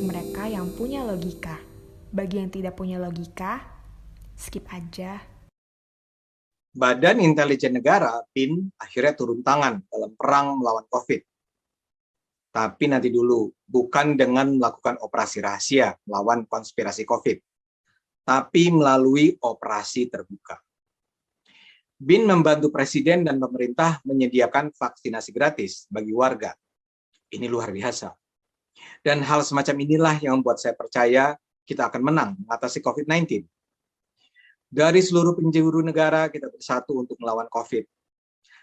mereka yang punya logika. Bagi yang tidak punya logika, skip aja. Badan Intelijen Negara (BIN) akhirnya turun tangan dalam perang melawan COVID. Tapi nanti dulu, bukan dengan melakukan operasi rahasia melawan konspirasi COVID, tapi melalui operasi terbuka. BIN membantu Presiden dan pemerintah menyediakan vaksinasi gratis bagi warga. Ini luar biasa. Dan hal semacam inilah yang membuat saya percaya kita akan menang mengatasi COVID-19. Dari seluruh penjuru negara, kita bersatu untuk melawan COVID.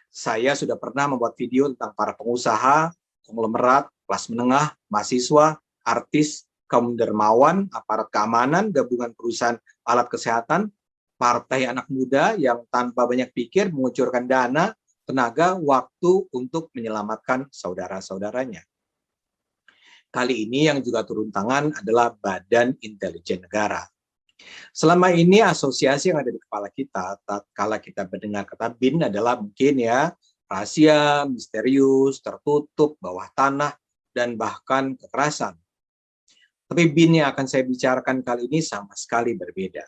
Saya sudah pernah membuat video tentang para pengusaha, konglomerat, kelas menengah, mahasiswa, artis, kaum dermawan, aparat keamanan, gabungan perusahaan alat kesehatan, partai anak muda yang tanpa banyak pikir mengucurkan dana, tenaga, waktu untuk menyelamatkan saudara-saudaranya. Kali ini yang juga turun tangan adalah Badan Intelijen Negara. Selama ini asosiasi yang ada di kepala kita, tatkala kita mendengar kata BIN adalah mungkin ya rahasia, misterius, tertutup, bawah tanah, dan bahkan kekerasan. Tapi BIN yang akan saya bicarakan kali ini sama sekali berbeda.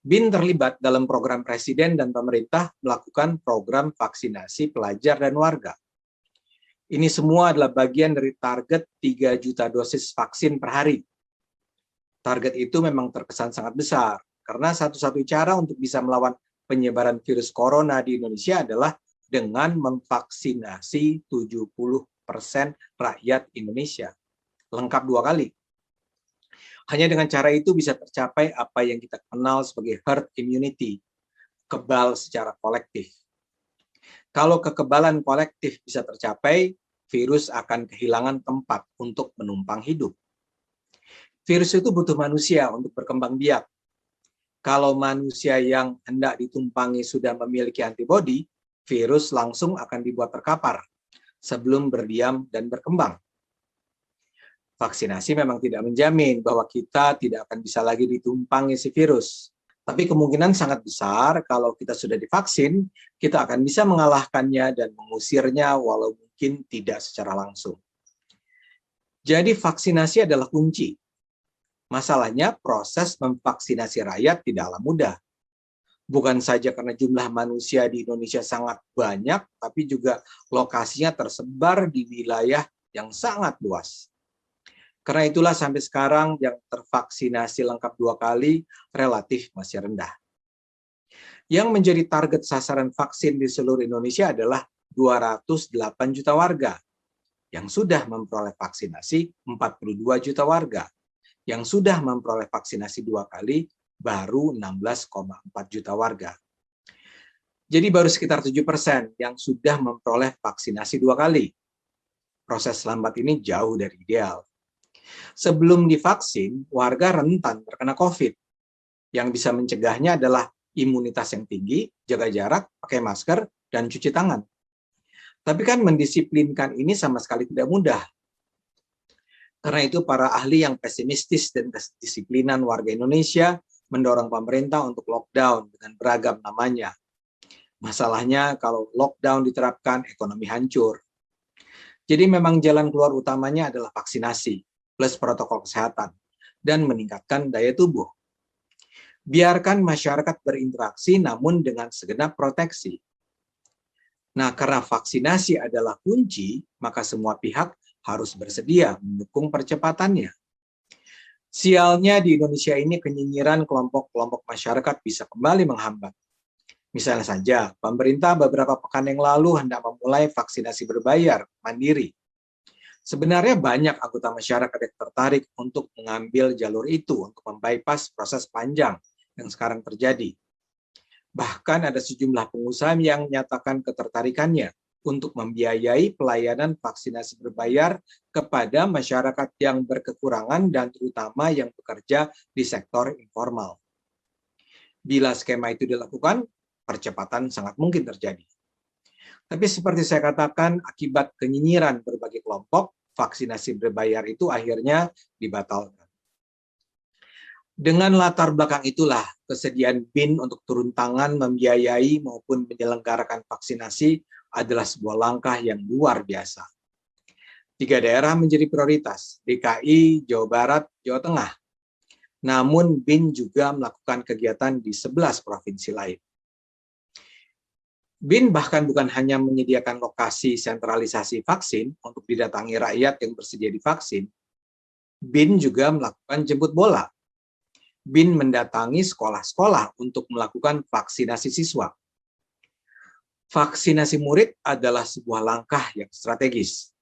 BIN terlibat dalam program Presiden dan pemerintah melakukan program vaksinasi pelajar dan warga. Ini semua adalah bagian dari target 3 juta dosis vaksin per hari. Target itu memang terkesan sangat besar, karena satu-satunya cara untuk bisa melawan penyebaran virus corona di Indonesia adalah dengan memvaksinasi 70% rakyat Indonesia. Lengkap 2 kali. Hanya dengan cara itu bisa tercapai apa yang kita kenal sebagai herd immunity, kebal secara kolektif. Kalau kekebalan kolektif bisa tercapai, virus akan kehilangan tempat untuk menumpang hidup. Virus itu butuh manusia untuk berkembang biak. Kalau manusia yang hendak ditumpangi sudah memiliki antibodi, virus langsung akan dibuat terkapar sebelum berdiam dan berkembang. Vaksinasi memang tidak menjamin bahwa kita tidak akan bisa lagi ditumpangi si virus. Tapi kemungkinan sangat besar kalau kita sudah divaksin, kita akan bisa mengalahkannya dan mengusirnya walau mungkin tidak secara langsung. Jadi vaksinasi adalah kunci. Masalahnya proses memvaksinasi rakyat tidaklah mudah. Bukan saja karena jumlah manusia di Indonesia sangat banyak, tapi juga lokasinya tersebar di wilayah yang sangat luas. Karena itulah sampai sekarang yang tervaksinasi lengkap 2 kali relatif masih rendah. Yang menjadi target sasaran vaksin di seluruh Indonesia adalah 208 juta warga. Yang sudah memperoleh vaksinasi 42 juta warga. Yang sudah memperoleh vaksinasi 2 kali baru 16,4 juta warga. Jadi baru sekitar 7% yang sudah memperoleh vaksinasi 2 kali. Proses lambat ini jauh dari ideal. Sebelum divaksin, warga rentan terkena COVID. Yang bisa mencegahnya adalah imunitas yang tinggi, jaga jarak, pakai masker, dan cuci tangan. Tapi kan mendisiplinkan ini sama sekali tidak mudah. Karena itu para ahli yang pesimistis dan kedisiplinan warga Indonesia mendorong pemerintah untuk lockdown dengan beragam namanya. Masalahnya kalau lockdown diterapkan, ekonomi hancur. Jadi memang jalan keluar utamanya adalah vaksinasi, plus protokol kesehatan, dan meningkatkan daya tubuh. Biarkan masyarakat berinteraksi namun dengan segenap proteksi. Nah, karena vaksinasi adalah kunci, maka semua pihak harus bersedia mendukung percepatannya. Sialnya di Indonesia ini kenyinyiran kelompok-kelompok masyarakat bisa kembali menghambat. Misalnya saja, pemerintah beberapa pekan yang lalu hendak memulai vaksinasi berbayar, mandiri. Sebenarnya banyak anggota masyarakat yang tertarik untuk mengambil jalur itu untuk membypass proses panjang yang sekarang terjadi. Bahkan ada sejumlah pengusaha yang menyatakan ketertarikannya untuk membiayai pelayanan vaksinasi berbayar kepada masyarakat yang berkekurangan dan terutama yang bekerja di sektor informal. Bila skema itu dilakukan, percepatan sangat mungkin terjadi. Tapi seperti saya katakan, akibat kenyinyiran berbagai kelompok, vaksinasi berbayar itu akhirnya dibatalkan. Dengan latar belakang itulah, kesediaan BIN untuk turun tangan membiayai maupun menyelenggarakan vaksinasi adalah sebuah langkah yang luar biasa. 3 daerah menjadi prioritas, DKI, Jawa Barat, Jawa Tengah. Namun BIN juga melakukan kegiatan di 11 provinsi lain. BIN bahkan bukan hanya menyediakan lokasi sentralisasi vaksin untuk didatangi rakyat yang bersedia divaksin, BIN juga melakukan jemput bola. BIN mendatangi sekolah-sekolah untuk melakukan vaksinasi siswa. Vaksinasi murid adalah sebuah langkah yang strategis.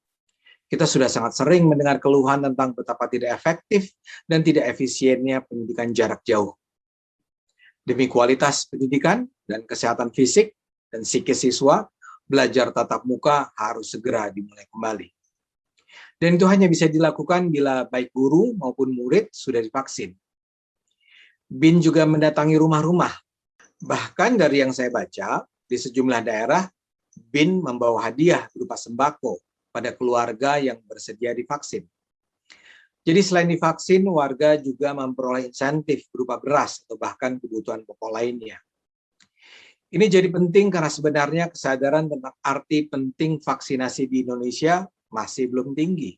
Kita sudah sangat sering mendengar keluhan tentang betapa tidak efektif dan tidak efisiennya pendidikan jarak jauh. Demi kualitas pendidikan dan kesehatan fisik dan psikis siswa, belajar tatap muka harus segera dimulai kembali. Dan itu hanya bisa dilakukan bila baik guru maupun murid sudah divaksin. BIN juga mendatangi rumah-rumah. Bahkan dari yang saya baca, di sejumlah daerah, BIN membawa hadiah berupa sembako pada keluarga yang bersedia divaksin. Jadi selain divaksin, warga juga memperoleh insentif berupa beras atau bahkan kebutuhan pokok lainnya. Ini jadi penting karena sebenarnya kesadaran tentang arti penting vaksinasi di Indonesia masih belum tinggi.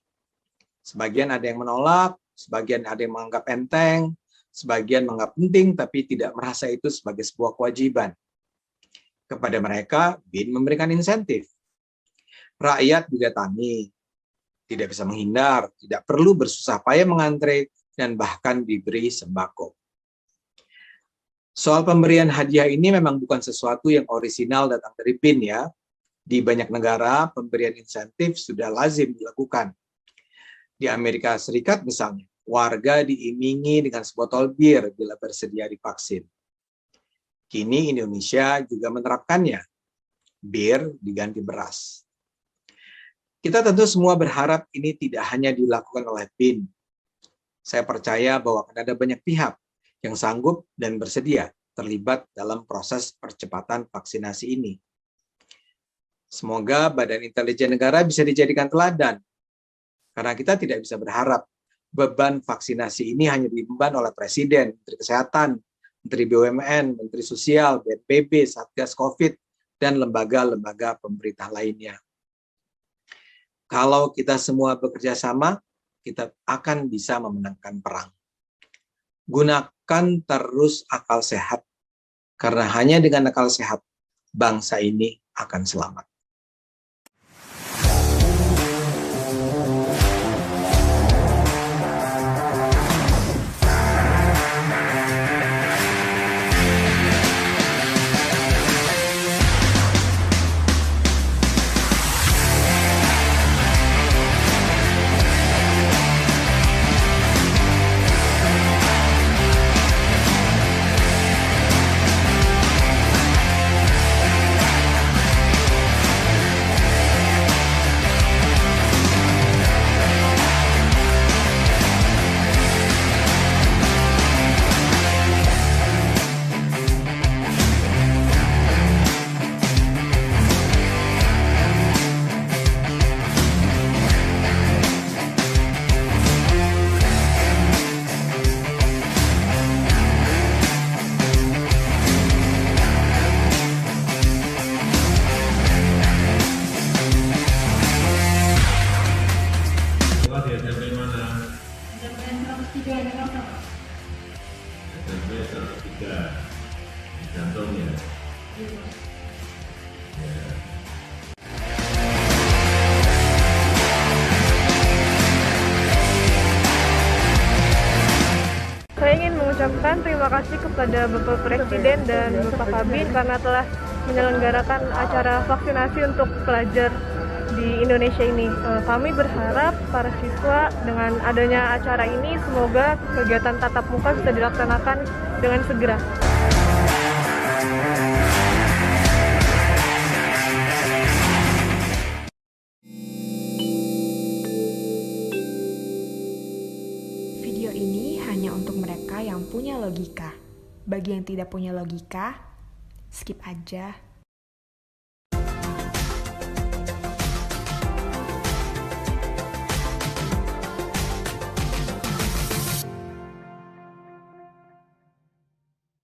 Sebagian ada yang menolak, sebagian ada yang menganggap enteng, sebagian menganggap penting tapi tidak merasa itu sebagai sebuah kewajiban. Kepada mereka, BIN memberikan insentif. Rakyat didatangi, tidak bisa menghindar, tidak perlu bersusah payah mengantre, dan bahkan diberi sembako. Soal pemberian hadiah ini memang bukan sesuatu yang orisinal datang dari BIN ya. Di banyak negara, pemberian insentif sudah lazim dilakukan. Di Amerika Serikat misalnya, warga diimingi dengan sebotol bir bila bersedia divaksin. Kini Indonesia juga menerapkannya. Bir diganti beras. Kita tentu semua berharap ini tidak hanya dilakukan oleh BIN. Saya percaya bahwa akan ada banyak pihak yang sanggup dan bersedia terlibat dalam proses percepatan vaksinasi ini. Semoga Badan Intelijen Negara bisa dijadikan teladan, karena kita tidak bisa berharap beban vaksinasi ini hanya diemban oleh Presiden, Menteri Kesehatan, Menteri BUMN, Menteri Sosial, BNPB, Satgas COVID, dan lembaga-lembaga pemerintah lainnya. Kalau kita semua bekerja sama, kita akan bisa memenangkan perang. Gunakan terus akal sehat, karena hanya dengan akal sehat, bangsa ini akan selamat. Saya ingin mengucapkan terima kasih kepada Bapak Presiden dan Bapak Kabin karena telah menyelenggarakan acara vaksinasi untuk pelajar di Indonesia ini. Kami berharap para siswa dengan adanya acara ini semoga kegiatan tatap muka bisa dilaksanakan dengan segera. Video ini hanya untuk mereka yang punya logika. Bagi yang tidak punya logika, skip aja.